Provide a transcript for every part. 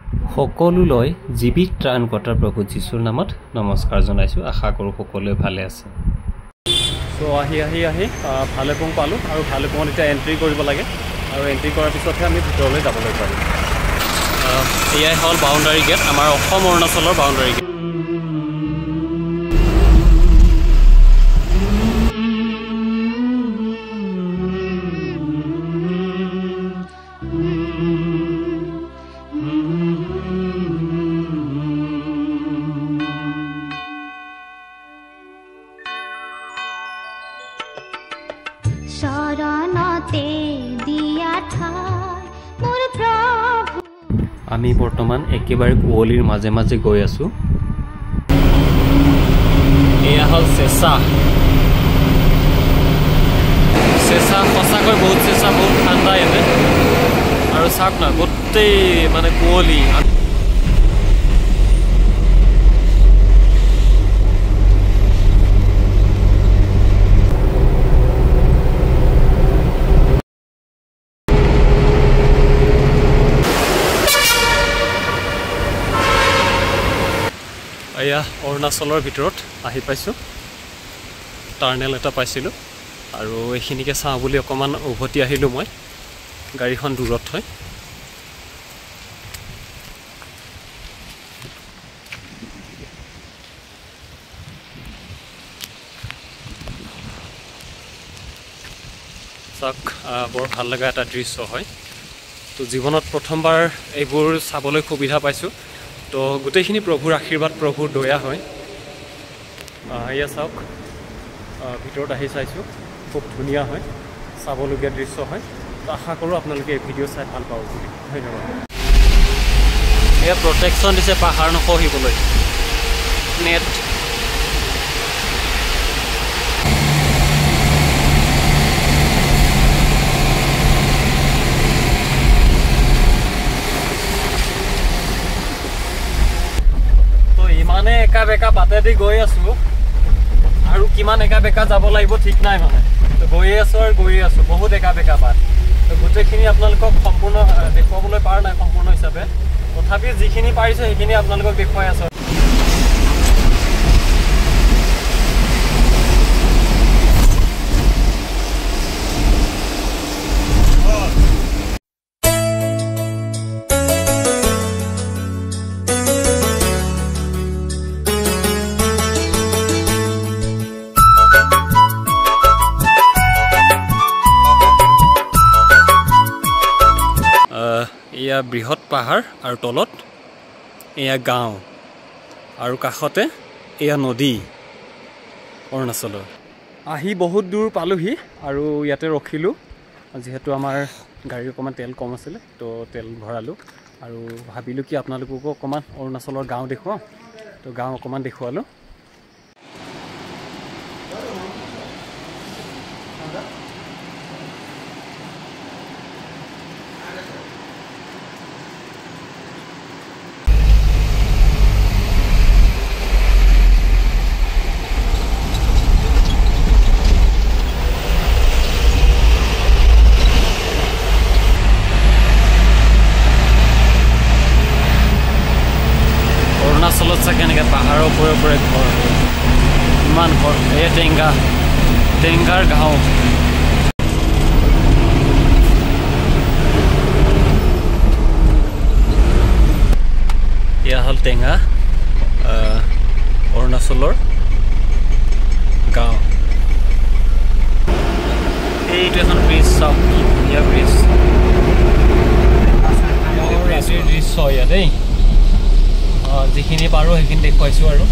সকলোলৈ জীৱিত ত্ৰাণকৰ্তা প্ৰভু যীশুৰ নামত নমস্কাৰ জনাইছোঁ। আশা কৰোঁ সকলোৱে ভালে আছে। চ' আহি ভালেপুং পালোঁ আৰু ভালেপুঙত এতিয়া এণ্ট্ৰি কৰিব লাগে আৰু এণ্ট্ৰি কৰাৰ পিছতহে আমি ভিতৰলৈ যাবলৈ পাৰিম। এয়াই হ'ল বাউণ্ডাৰী গেট, আমাৰ অসম অৰুণাচলৰ বাউণ্ডাৰী গেট। আমি বৰ্তমান একেবাৰে কুঁৱলীৰ মাজে মাজে গৈ আছোঁ। এয়া হ'ল চেঁচা। সঁচাকৈ বহুত চেঁচা, বহুত ঠাণ্ডা ইয়াতে। আৰু চাওক না, গোটেই মানে কুঁৱলী। এয়া অৰুণাচলৰ ভিতৰত আহি পাইছোঁ। টাৰ্নেল এটা পাইছিলোঁ আৰু এইখিনিকে চাওঁ বুলি অকণমান উভতি আহিলোঁ মই। গাড়ীখন দূৰত থৈ চাওক, বৰ ভাল লগা এটা দৃশ্য হয়। তো জীৱনত প্ৰথমবাৰ এইবোৰ চাবলৈ সুবিধা পাইছোঁ। তো গোটেইখিনি প্ৰভুৰ আশীৰ্বাদ, প্ৰভুৰ দয়া হয়। এয়া চাওক, ভিতৰত আহি চাইছোঁ, খুব ধুনীয়া হয়, চাবলগীয়া দৃশ্য হয়। তো আশা কৰোঁ আপোনালোকে এই ভিডিঅ' চাই ভাল পাব বুলি। ধন্যবাদ। এয়া প্ৰটেকশ্যন দিছে পাহাৰ নখহিবলৈ, নেট। ইমানে একা বেকা বাটেদি গৈ আছোঁ আৰু কিমান একা বেকা যাব লাগিব ঠিক নাই। মানে তো গৈয়ে আছোঁ আৰু গৈয়ে আছোঁ, বহুত একা বেকা বাট। তো গোটেইখিনি আপোনালোকক সম্পূৰ্ণ দেখুৱাবলৈ পৰা নাই সম্পূৰ্ণ হিচাপে, তথাপি যিখিনি পাৰিছোঁ সেইখিনি আপোনালোকক দেখুৱাই আছোঁ। এয়া বৃহৎ পাহাৰ আৰু তলত এয়া গাঁও আৰু কাষতে এয়া নদী অৰুণাচলৰ। আহি বহুত দূৰ পালোহি আৰু ইয়াতে ৰখিলোঁ, যিহেতু আমাৰ গাড়ীৰ অকণমান তেল কম আছিলে। তো তেল ভৰালোঁ আৰু ভাবিলোঁ কি আপোনালোককো অকণমান অৰুণাচলৰ গাঁও দেখুৱাওঁ। তো গাঁও অকণমান দেখুৱালোঁ। অৰুণাচলত চাগে এনেকৈ পাহাৰৰ ওপৰে ওপৰে ঘৰ, ইমান ঘৰ। এই টেংগাৰ গাঁও। এয়া হ'ল টেঙা, অৰুণাচলৰ গাঁও। এইটো এখন ব্ৰিজ, চাওক কি ধুনীয়া ব্ৰিজ। ৰাতিৰ দৃশ্য ইয়াত দেই। যিখিনি পাৰোঁ সেইখিনি দেখুৱাইছোঁ আৰু।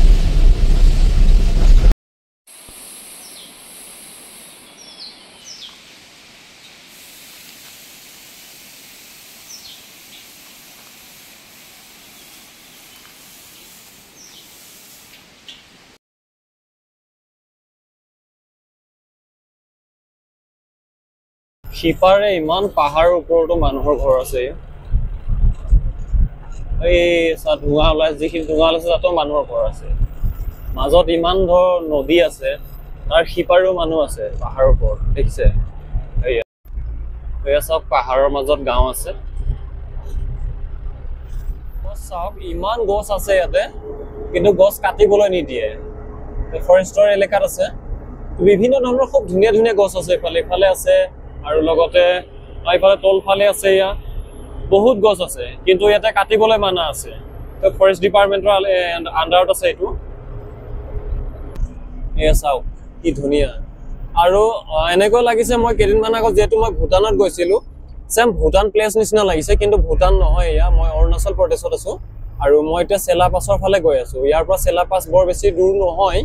সিপাৰে ইমান পাহাৰৰ ওপৰতো মানুহৰ ঘৰ আছে। এই ধোঁৱা ওলাই, যিখিনি ধোঁৱা ওলাইছে তাতো মানুহৰ ঘৰ আছে। মাজত ইমান ধৰ নদী আছে, তাৰ সিপাৰেও মানুহ আছে পাহাৰৰ ওপৰত, দেখিছে? এয়া চাওক, পাহাৰৰ মাজত গাঁও আছে। চাওক ইমান গছ আছে ইয়াতে কিন্তু গছ কাটিবলৈ নিদিয়ে ফৰেষ্টৰ এলেকাত আছে বিভিন্ন ধৰণৰ খুব ধুনীয়া ধুনীয়া গছ আছে ইফালে আছে আৰু লগতে ইফালে তলফালে আছে ইয়া বহুত গছ আছে কিন্তু ইয়াতে কাটিবলৈ মানা আছে তো ফৰেষ্ট ডিপাৰ্টমেণ্টৰ আণ্ডাৰত আছে এইটো এয়া চাওক কি ধুনীয়া আৰু এনেকৈ লাগিছে মই কেইদিনমান আগত যেহেতু মই ভূটানত গৈছিলোঁ সেম ভূটান প্লেচ নিচিনা লাগিছে কিন্তু ভূটান নহয় এয়া মই অৰুণাচল প্ৰদেশত আছোঁ আৰু মই এতিয়া চেলাপাছৰ ফালে গৈ আছোঁ ইয়াৰ পৰা চেলাপাছ বৰ বেছি দূৰ নহয়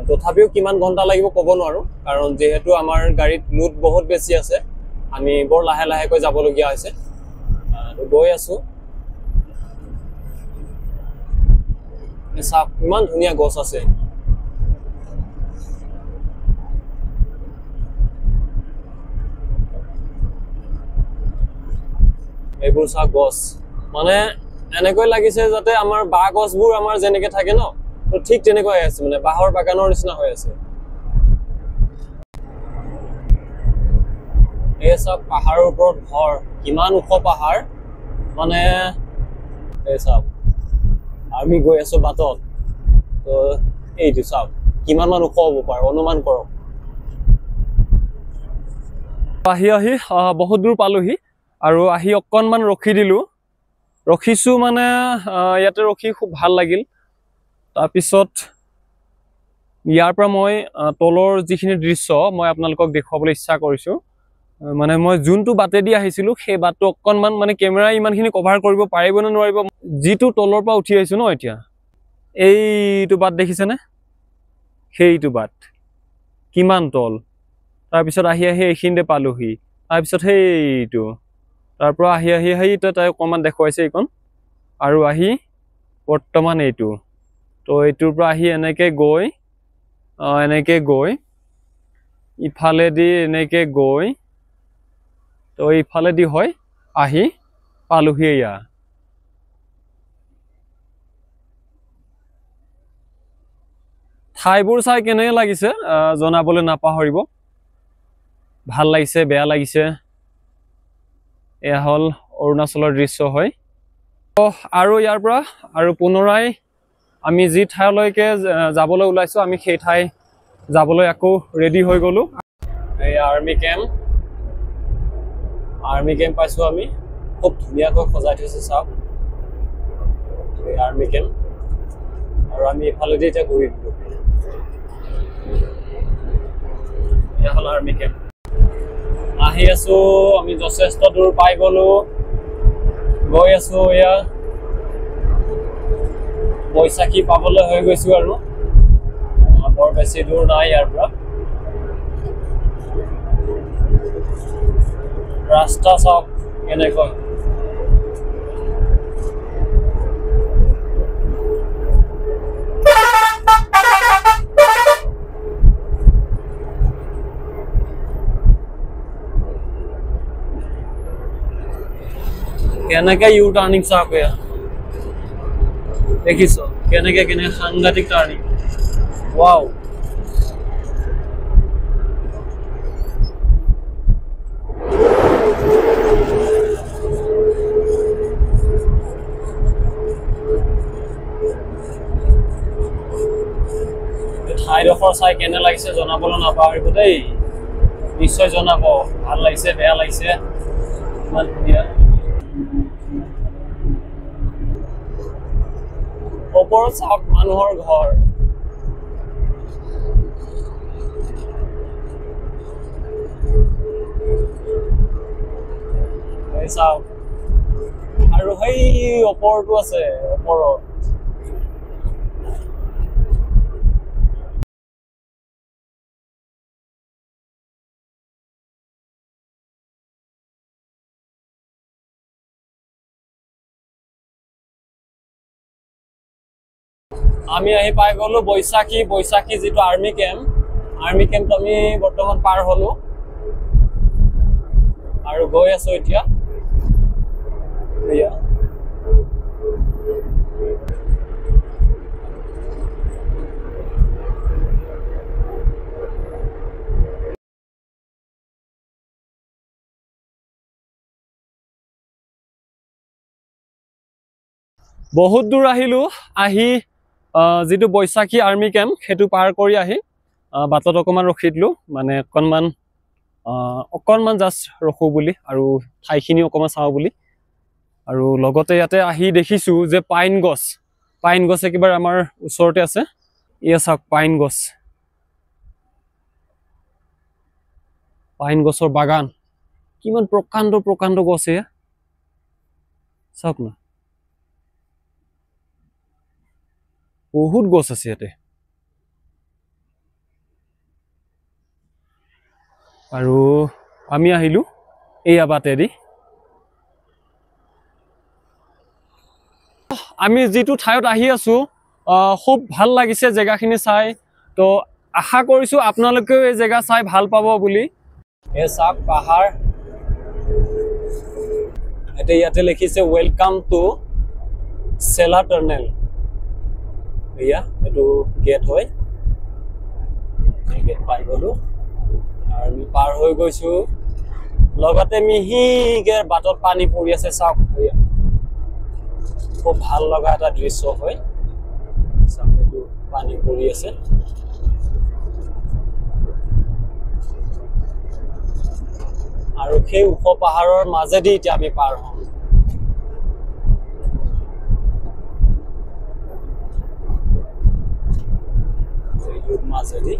তথাপিও কিমান ঘণ্টা লাগিব ক'ব নোৱাৰোঁ কাৰণ যিহেতু আমাৰ গাড়ীত লোড বহুত বেছি আছে আমি বৰ লাহে লাহেকৈ যাবলগীয়া হৈছে গৈ আছোঁ চাওক ইমান ধুনীয়া গছ আছে এইবোৰ চাওক গছ মানে এনেকৈ লাগিছে যাতে আমাৰ বাঁহ গছবোৰ আমাৰ যেনেকৈ থাকে ন তো ঠিক তেনেকৈ হৈ আছে মানে বাঁহৰ বাগানৰ নিচিনা হৈ আছে এই চাওক পাহাৰৰ ওপৰত ঘৰ কিমান ওখ পাহাৰ মানে এই চাওক আমি গৈ আছোঁ বাটত তো এইটো চাওক কিমানমান ওখ হ'ব পাৰে অনুমান কৰক আহি বহুত দূৰ পালোহি আৰু আহি অকণমান ৰখিছোঁ মানে ইয়াতে ৰখি খুব ভাল লাগিল তাৰপিছত ইয়াৰ পৰা মই তলৰ যিখিনি দৃশ্য মই আপোনালোকক দেখুৱাবলৈ ইচ্ছা কৰিছোঁ মানে মই যোনটো বাটেদি আহিছিলোঁ সেই বাটটো অকণমান মানে কেমেৰাই ইমানখিনি কভাৰ কৰিব পাৰিব নে নোৱাৰিব যিটো তলৰ পৰা উঠি আহিছোঁ ন এতিয়া এইটো বাট দেখিছেনে সেইটো বাট কিমান তল তাৰপিছত আহি এইখিনিতে পালোহি তাৰপিছত সেইটো তাৰ পৰা আহি তাই অকণমান দেখুৱাইছে এইখন আৰু আহি বৰ্তমান এইটো তো এইটোৰ পৰা আহি এনেকৈ গৈ ইফালেদি এনেকৈ গৈ তো ইফালেদি হয় আহি পালোহি এয়া ঠাইবোৰ চাই কেনেকৈ লাগিছে জনাবলৈ নাপাহৰিব ভাল লাগিছে বেয়া লাগিছে এয়া হ'ল অৰুণাচলৰ দৃশ্য হয় আৰু ইয়াৰ পৰা আৰু পুনৰাই আমি যি ঠাইলৈকে যাবলৈ ওলাইছোঁ আমি সেই ঠাই যাবলৈ আকৌ ৰেডি হৈ গ'লোঁ এই আৰ্মি কেম্প পাইছোঁ আমি খুব ধুনীয়াকৈ সজাই থৈছে চাওক এই আৰ্মি কেম্প আৰু আমি ইফালেদি এতিয়া ঘূৰি দিলোঁ এয়া হ'ল আৰ্মি কেম্প আহি আছোঁ আমি যথেষ্ট দূৰ পাই গ'লোঁ গৈ আছোঁ এয়া বৈশাখী পাবলৈ হৈ গৈছোঁ আৰু বৰ বেছি দূৰ নাই ইয়াৰ পৰা ৰাস্তা চাওক কেনেকৈ কেনেকৈ ইউ টাৰ্ণিং চাওক এয়া দেখিছ কেনেকৈ সাংঘাতিক টাৰ্ণিং ৱাও ঠাইডোখৰ চাই কেনে লাগিছে জনাবলৈ নাপাহৰিব দেই নিশ্চয় জনাব ভাল লাগিছে বেয়া লাগিছে ইমান ধুনীয়া ওপৰত চাওক মানুহৰ ঘৰ চাওক আৰু সেই ওপৰতো আছে ওপৰত আমি আহি পাই গ'লো বৈশাখী যিটো আৰ্মি কেম্প আমি বৰ্তমান পাৰ হ'লো আৰু গৈ আছো এতিয়া বহুত দূৰ আহিলোঁ আহি যিটো বৈশাখী আৰ্মি কেম্প সেইটো পাৰ কৰি আহি বাটত অকণমান ৰখি দিলোঁ মানে অকণমান জাষ্ট ৰখোঁ বুলি আৰু ঠাইখিনি অকণমান চাওঁ বুলি আৰু লগতে ইয়াতে আহি দেখিছোঁ যে পাইন গছ একেবাৰে আমাৰ ওচৰতে আছে এয়া চাওক পাইন গছৰ বাগান কিমান প্ৰকাণ্ড গছ এয়া চাওক না বহুত গছ আছে ইয়াতে আৰু আমি আহিলোঁ এয়া বাটেদি আমি যিটো ঠাইত আহি আছোঁ খুব ভাল লাগিছে জেগাখিনি চাই তো আশা কৰিছোঁ আপোনালোকেও এই জেগা চাই ভাল পাব বুলি এই চাওক পাহাৰ এতিয়া ইয়াতে লিখিছে ৱেলকাম টু চেলা টাৰ্নেল এয়া এইটো গেট হয় গেট পাই গ'লোঁ আৰু আমি পাৰ হৈ গৈছোঁ লগতে মিহিকে বাটত পানী পৰি আছে চাওক খুব ভাল লগা এটা দৃশ্য হয় চাওক এইটো পানী পৰি আছে আৰু সেই ওখ পাহাৰৰ মাজেদি এতিয়া আমি পাৰ হ'ম এইটোৰ মাজেদি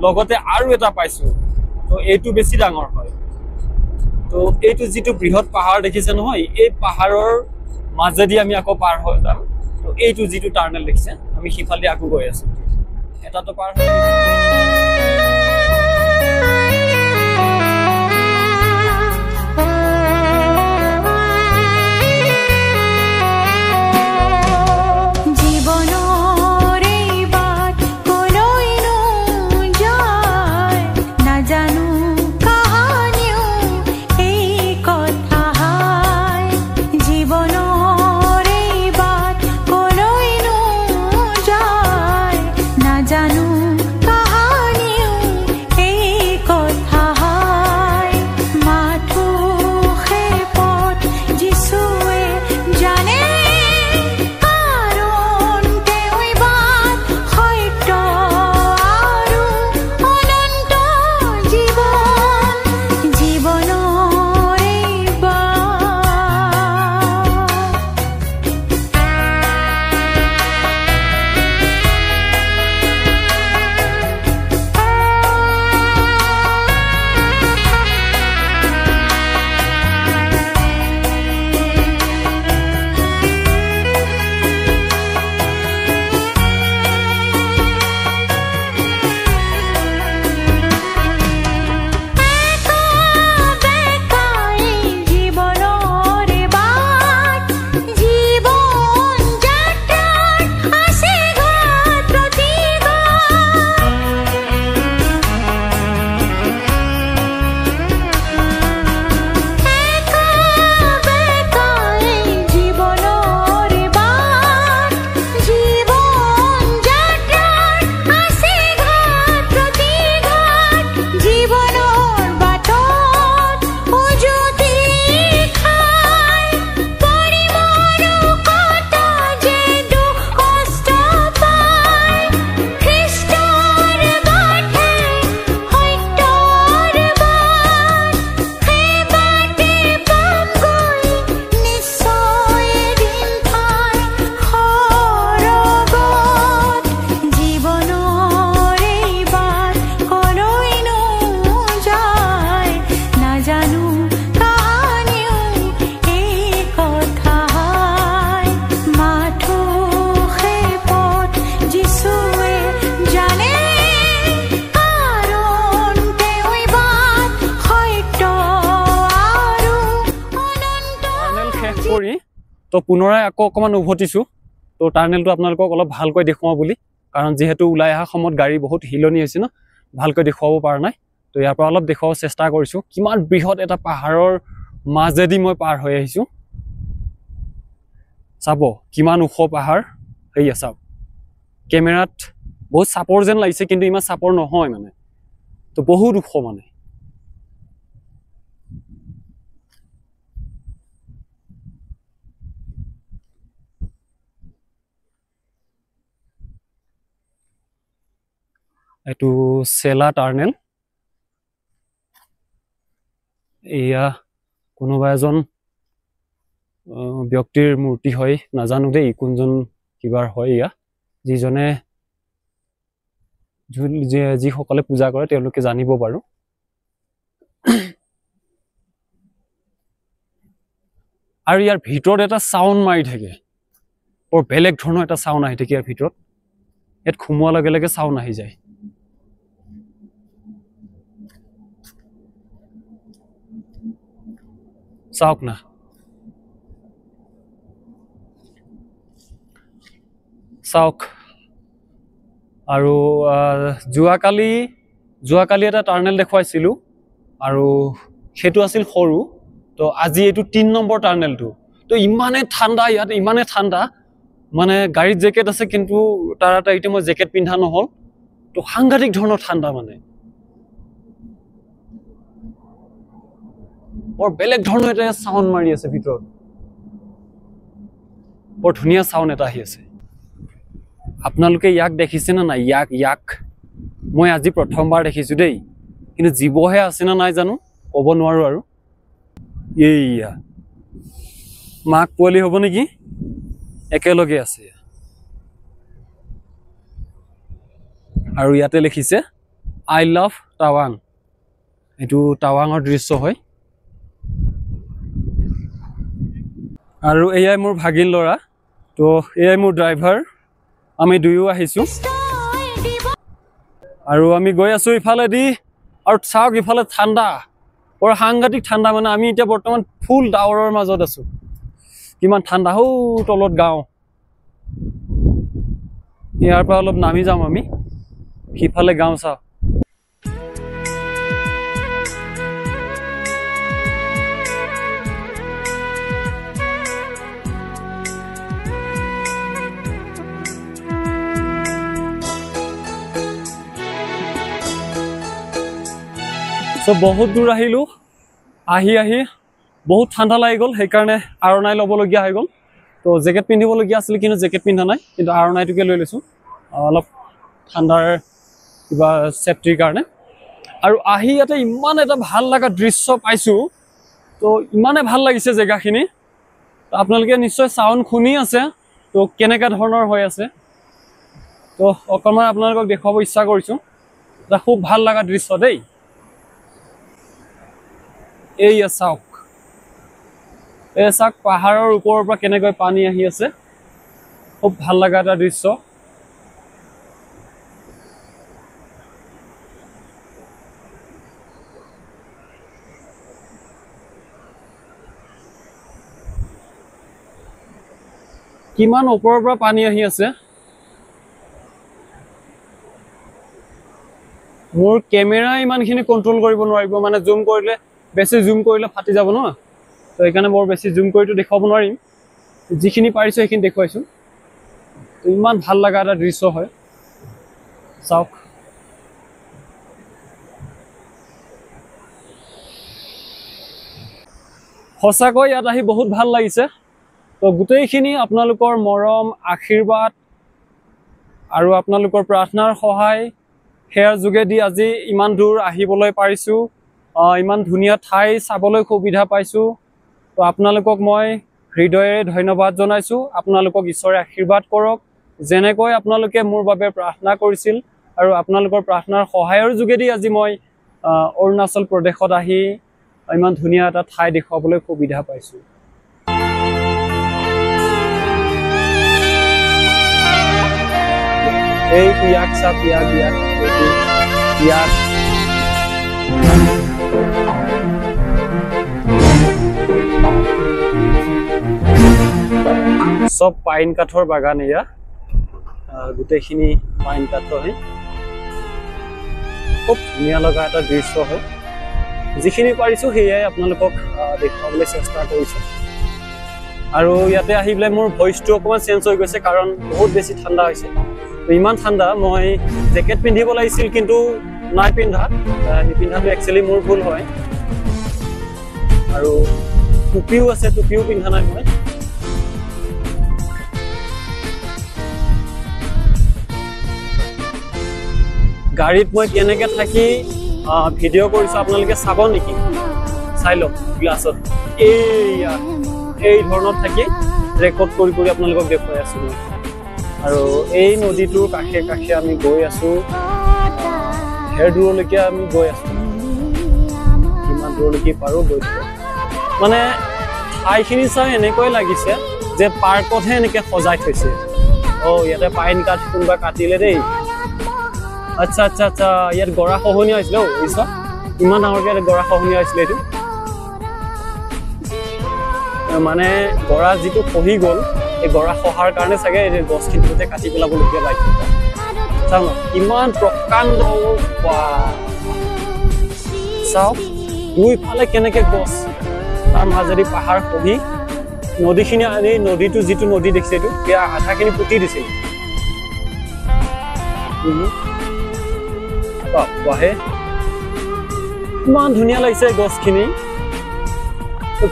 লগতে আৰু এটা পাইছো তো এইটো বেছি ডাঙৰ হয় তো এইটো যেটো বৃহৎ পাহাৰ দেখিছে নহয় এই পাহাৰৰ মাজেদি আমি আকৌ পাৰ হৈ যাম তো এইটো যেটো টাৰ্নেল দেখিছে আমি সিফালে আকৌ গৈ আছো এটা তো পাৰ হৈ জানো কাহানিও কৰি তো পুনৰাই আকৌ অকণমান উভতিছোঁ। তো টাৰ্নেলটো আপোনালোকক অলপ ভালকৈ দেখুৱাওঁ বুলি, কাৰণ যিহেতু ওলাই অহা সময়ত গাড়ী বহুত হিলনি হৈছে ন, ভালকৈ দেখুৱাব পৰা নাই। তো ইয়াৰ পৰা অলপ দেখুৱাব চেষ্টা কৰিছোঁ। কিমান বৃহৎ এটা পাহাৰৰ মাজেদি মই পাৰ হৈ আহিছোঁ। চাব কিমান ওখ পাহাৰ, সেয়া চাওক। কেমেৰাত বহুত চাপৰ যেন লাগিছে, কিন্তু ইমান চাপৰ নহয় মানে, তো বহুত ওখ মানে। এইটো চেলা টাৰ্নেল। এয়া কোনোবা এজন ব্যক্তিৰ মূৰ্তি হয়, নাজানো দেই কোনজন কিবাৰ হয় এয়া, যিজনে যিসকলে পূজা কৰে তেওঁলোকে জানিব বাৰু। আৰু ইয়াৰ ভিতৰত এটা চাউণ্ড মাৰি থাকে, বৰ বেলেগ ধৰণৰ এটা চাউণ্ড আহি থাকে ইয়াৰ ভিতৰত। ইয়াত সোমোৱাৰ লগে লগে চাউণ্ড আহি যায়। চাওক না, চাওক। আৰু যোৱাকালি এটা টাৰ্নেল দেখুৱাইছিলোঁ, আৰু সেইটো আছিল সৰু। তো আজি এইটো 3 নম্বৰ টাৰ্নেলটো। তো ইমানেই ঠাণ্ডা ইয়াত, ইমানেই ঠাণ্ডা মানে গাড়ীত জেকেট আছে, কিন্তু তাৰ এটা এতিয়া মই জেকেট পিন্ধা নহ'ল। তো সাংঘাতিক ধৰণৰ ঠাণ্ডা মানে, বৰ বেলেগ ধৰণৰ এটা চাউণ্ড মাৰি আছে ভিতৰত। বৰ ধুনীয়া চাউণ্ড এটা আহি আছে। আপোনালোকে ইয়াক দেখিছেনে নাই? ইয়াক মই আজি প্ৰথমবাৰ দেখিছোঁ দেই, কিন্তু জীৱহে আছে নে নাই জানো, ক'ব নোৱাৰোঁ আৰু। এইয়া মাক পোৱালি হ'ব নেকি, একেলগে আছে। আৰু ইয়াতে লিখিছে আই লাভ টাৱাং। এইটো টাৱাঙৰ দৃশ্য হয়। আৰু এয়াই মোৰ ভাগিন ল'ৰা, তো এয়াই মোৰ ড্ৰাইভাৰ। আমি দুয়ো আহিছোঁ আৰু আমি গৈ আছোঁ ইফালেদি। আৰু চাওক ইফালে ঠাণ্ডা, বৰ সাংঘাতিক ঠাণ্ডা মানে। আমি এতিয়া বৰ্তমান ফুল ডাৱৰৰ মাজত আছোঁ। কিমান ঠাণ্ডা, সৌ তলত গাঁও। ইয়াৰ পৰা অলপ নামি যাম আমি, সিফালে গাঁও চাওক। বহুত দূৰ আহিলোঁ, আহি বহুত ঠাণ্ডা লাগি গ'ল, সেইকাৰণে আৰণাই ল'বলগীয়া হৈ গ'ল। তো জেকেট পিন্ধিবলগীয়া আছিল, কিন্তু জেকেট পিন্ধা নাই, কিন্তু আৰণাইটোকে লৈ লৈছোঁ অলপ ঠাণ্ডাৰ কিবা ছেফটিৰ কাৰণে। আৰু আহি ইয়াতে ইমান এটা ভাল লগা দৃশ্য পাইছোঁ, তো ইমানে ভাল লাগিছে জেগাখিনি। আপোনালোকে নিশ্চয় চাউণ্ড শুনি আছে, তো কেনেকুৱা ধৰণৰ হৈ আছে। তো অকণমান আপোনালোকক দেখুৱাব ইচ্ছা কৰিছোঁ। এটা খুব ভাল লগা দৃশ্য দেই। এইয়া চাওক, পাহাৰৰ ওপৰৰ পৰা কেনেকৈ পানী আহি আছে। খুব ভাল লগা এটা দৃশ্য। কিমান ওপৰৰ পৰা পানী আহি আছে। মোৰ কেমেৰা ইমানখিনি কণ্ট্ৰল কৰিব নোৱাৰিব, মানে জুম কৰিলে, বেছি জুম কৰিলে ফাটি যাব ন। তো সেইকাৰণে বৰ বেছি জুম কৰিটো দেখুৱাব নোৱাৰিম, যিখিনি পাৰিছোঁ সেইখিনি দেখুৱাইছোঁ। তো ইমান ভাল লগা এটা দৃশ্য হয়, চাওক। সঁচাকৈ ইয়াত আহি বহুত ভাল লাগিছে। তো গোটেইখিনি আপোনালোকৰ মৰম, আশীৰ্বাদ আৰু আপোনালোকৰ প্ৰাৰ্থনাৰ সহায়, সেয়াৰ যোগেদি আজি ইমান দূৰ আহিবলৈ পাৰিছোঁ। ইমান ধুনীয়া ঠাই চাবলৈ সুবিধা পাইছোঁ। তো আপোনালোকক মই হৃদয়েৰে ধন্যবাদ জনাইছোঁ। আপোনালোকক ঈশ্বৰে আশীৰ্বাদ কৰক, যেনেকৈ আপোনালোকে মোৰ বাবে প্ৰাৰ্থনা কৰিছিল। আৰু আপোনালোকৰ প্ৰাৰ্থনাৰ সহায়ৰ যোগেদি আজি মই অৰুণাচল প্ৰদেশত আহি ইমান ধুনীয়া এটা ঠাই দেখুৱাবলৈ সুবিধা পাইছোঁ। এই ইয়াক চাওক, ইয়াক সব পাইন কাঠৰ বাগান এয়া গোটেইখিনি পাইন কাঠ হয় খুব ধুনীয়া লগা এটা দৃশ্য হয় যিখিনি পাৰিছো সেয়াই আপোনালোকক দেখুৱাবলৈ চেষ্টা কৰিছো আৰু ইয়াতে আহি পেলাই মোৰ ভইচটো অকমান চেঞ্জ হৈ গৈছে কাৰণ বহুত বেছি ঠাণ্ডা হৈছে ইমান ঠাণ্ডা মই জেকেট পিন্ধিব লাগিছিল কিন্তু নাই পিন্ধা নিপিন্ধাটো একচুৱেলি মোৰ ভুল হয় আৰু টুপিও আছে টুপিও পিন্ধা নাই মই গাড়ীত মই কেনেকে থাকি ভিডিঅ' কৰিছো আপোনালোকে চাব নেকি চাই লওক গ্লাছত এই ধৰণত থাকি ৰেকৰ্ড কৰি কৰি আপোনালোকক দেখুৱাই আছো আৰু এই নদীটোৰ কাষে কাষে আমি গৈ আছো ঢেৰ দূৰলৈকে আমি গৈ আছো কিমান দূৰলৈকে পাৰো গৈ মানে ঠাইখিনি চাই এনেকৈ লাগিছে যে পাৰ্কতহে এনেকে সজাই থৈছে ইয়াতে পাইন কাঠ কোনোবা কাটিলে দেই আচ্ছা আচ্ছা আচ্ছা ইয়াত গৰা খহনীয়া হৈছিলে বুজিছা ইমান ডাঙৰকে গৰা খহনীয়া হৈছিলে এইটো মানে গৰা যিটো খহি গ'ল এই গৰা খহাৰ কাৰণে চাগে এই গছখিনিতে কাটি পেলাবলগীয়া লাগিছে চাওঁ ইমান প্ৰকাণ্ড চাওক দুইফালে কেনেকে গছ তাৰ মাজেদি পাহাৰ খহি নদীখিনি আনি নদীটো যিটো নদী দেখিছে এইটো সেয়া আধাখিনি পুতি দিছিল ইমান ধুনীয়া লাগিছে গছখিনি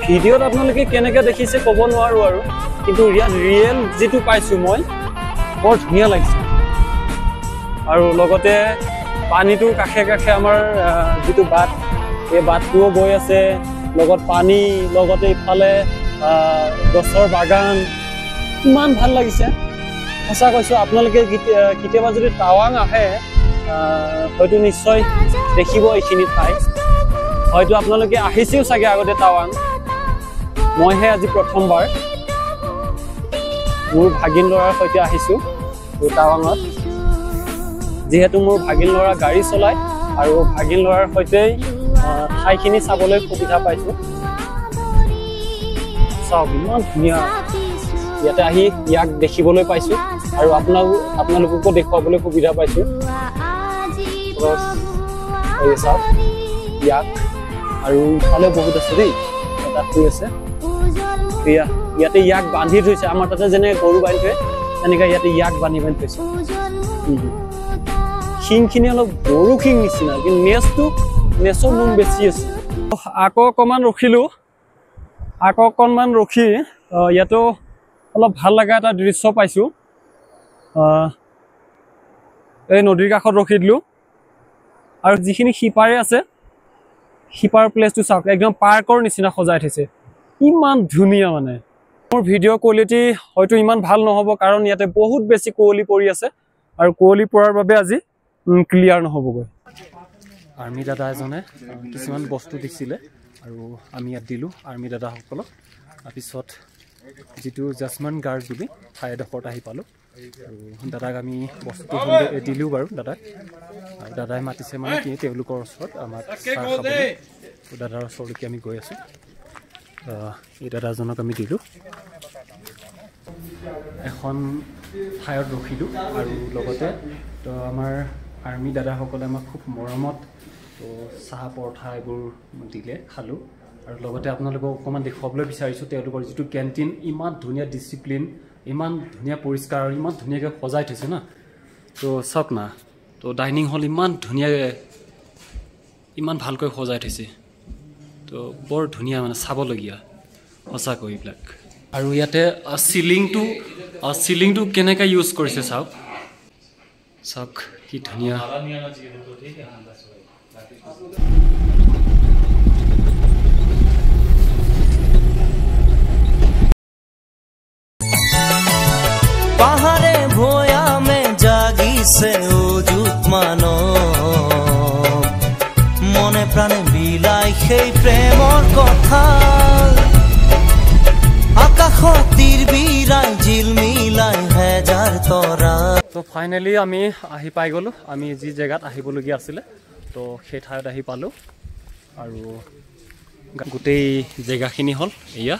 ভিডিঅ'ত আপোনালোকে কেনেকে দেখিছে ক'ব নোৱাৰো আৰু কিন্তু ইয়াত ৰিয়েল যিটো পাইছো মই বৰ ধুনীয়া লাগিছে আৰু লগতে পানীটোৰ কাষে কাষে আমাৰ যিটো বাট এই বাটটোও গৈ আছে লগত পানী লগতে ইফালে গছৰ বাগান ইমান ভাল লাগিছে সঁচা কৈছো আপোনালোকে কেতিয়াবা যদি টাৱাং আহে হয়তো নিশ্চয় দেখিব এইখিনি ঠাই হয়তো আপোনালোকে আহিছেও চাগে আগতে টাৱাং মইহে আজি প্ৰথমবাৰ মোৰ ভাগিন ল'ৰাৰ সৈতে আহিছোঁ টাৱাঙত যিহেতু মোৰ ভাগিন ল'ৰা গাড়ী চলায় আৰু ভাগিন ল'ৰাৰ সৈতেই ঠাইখিনি চাবলৈ সুবিধা পাইছোঁ চাওক ইমান ধুনীয়া ইয়াতে আহি ইয়াক দেখিবলৈ পাইছোঁ আৰু আপোনালোককো দেখুৱাবলৈ সুবিধা পাইছোঁ চাওক ইয়াক আৰু ইফালে বহুত আছে দেই এটা শুই আছে ইয়াতে ইয়াক বান্ধি থৈছে আমাৰ তাতে যেনে গৰু বান্ধি থৈ তেনেকৈ ইয়াতে ইয়াক বান্ধি থৈছে শিংখিনি অলপ গৰু শিং নিচিনা কিন্তু নেচৰ নোম বেছি আছে আকৌ অকণমান ৰখি ইয়াতো অলপ ভাল লগা এটা দৃশ্য পাইছোঁ এই নদীৰ কাষত ৰখি দিলোঁ আৰু যিখিনি সিপাৰে আছে সিপাৰ প্লেচটো চাওক একদম পাৰ্কৰ নিচিনা সজাই থৈছে ইমান ধুনীয়া মানে মোৰ ভিডিঅ' কোৱালিটি হয়তো ইমান ভাল নহ'ব কাৰণ ইয়াতে বহুত বেছি কুঁৱলী পৰি আছে আৰু কুঁৱলী পৰাৰ বাবে আজি ক্লিয়াৰ নহ'বগৈ আৰ্মি দাদা এজনে কিছুমান বস্তু দিছিলে আৰু আমি ইয়াত দিলোঁ আৰ্মি দাদাসকলক তাৰপিছত যিটো জাজমেণ্ট গাৰ্ড বুলি ঠাই এডোখৰত আহি পালোঁ আৰু দাদাক আমি বস্তুটো দিলোঁ বাৰু দাদাক আৰু দাদাই মাতিছে মানে কি তেওঁলোকৰ ওচৰত আমাক চাহ খাবলৈ দাদাৰ ওচৰলৈকে আমি গৈ আছোঁ এই দাদাজনক আমি দিলোঁ এখন ঠাইত ৰখিলোঁ আৰু লগতে তো আমাৰ আৰ্মি দাদাসকলে আমাক খুব মৰমত তো চাহ পৰঠা এইবোৰ দিলে খালোঁ আৰু লগতে আপোনালোকক অকণমান দেখুৱাবলৈ বিচাৰিছোঁ তেওঁলোকৰ যিটো কেণ্টিন ইমান ধুনীয়া ডিচিপ্লিন ইমান ধুনীয়া পৰিষ্কাৰ আৰু ইমান ধুনীয়াকৈ সজাই থৈছে না তো চাওক না তো ডাইনিং হল ইমান ধুনীয়াকৈ ইমান ভালকৈ সজাই থৈছে তো বৰ ধুনীয়া মানে চাবলগীয়া সঁচাকৈ এইবিলাক আৰু ইয়াতে চিলিংটো কেনেকৈ ইউজ কৰিছে চাওক কি ধুনীয়া পাহাড়ে ভয়ামে জাগিছে উজুত মনে প্ৰাণে বিলাই সেই প্ৰেমৰ কথা আকাশত তীৰ বিৰাই জিলমিলাই হেজাৰ তৰা তো ফাইনেলি আমি আহি পাই গ'লোঁ আমি যি জেগাত আহিবলগীয়া আছিলে তো সেই ঠাইত আহি পালোঁ আৰু গোটেই জেগাখিনি হ'ল এয়া